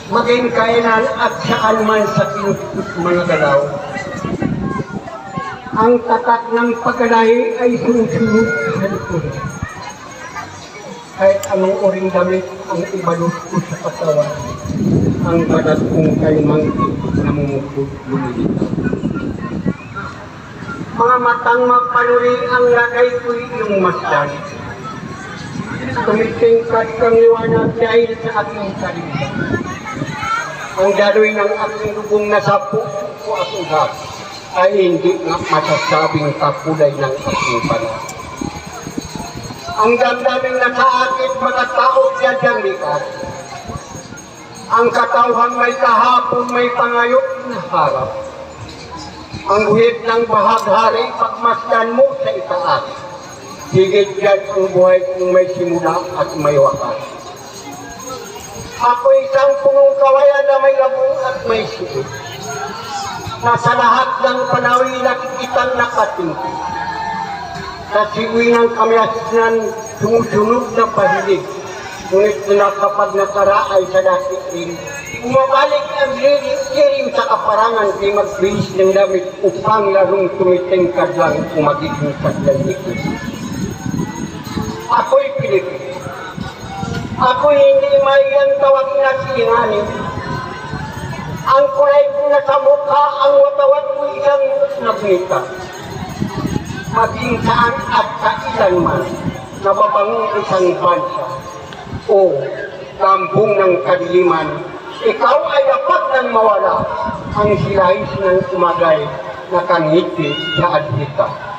maging kainan at saan man sa mga galaw. Ang tatak ng pagkalahi ay susunod sa likod. Kahit anong uring damit ang ibalot ko sa katawan, ang balat kong kalimang namumukod lumilitaw. Mga matang mapanuri ang lagay ko'y iyong masdan. Tumitingkat kang liwanag dahil sa aking kalimang. Ang daloy ng aking lubong na sapo ko at ugat ay hindi nga masasabing kapulay ng aking panahon. Ang damdamin na sa akin mga tao dyadyang likas. Ang katawhan may kahapon may pangayok na harap. Ang guhit ng bahaghari pagmasdan mo sa itaas. Higit dyan ang buhay kung may simula at may wakas. Ako isang punong kawayan na may labong at may sigit. Nasa lahat ng panawi nakikitang nakatingki. Sa siwi ng kamyasnan sumusunod na pahilig. Ngunit na kapag nakaraay sa dakitin, bumabalik ang liring sa kaparangan kay magbihis ng damit upang larong tumitingkad lang kung magiging kadlalikid. Ako'y Pilipino. Ako'y hindi maiyang tawag na silinganin. Ang kulay ko na sa mukha, ang watawat ko isang nagnita. Maging saan at kailan man, nababangong isang bansa o kampung ng kadiliman, ikaw ay dapat nang mawala ang silahis ng umagay na kangiti sa adhika.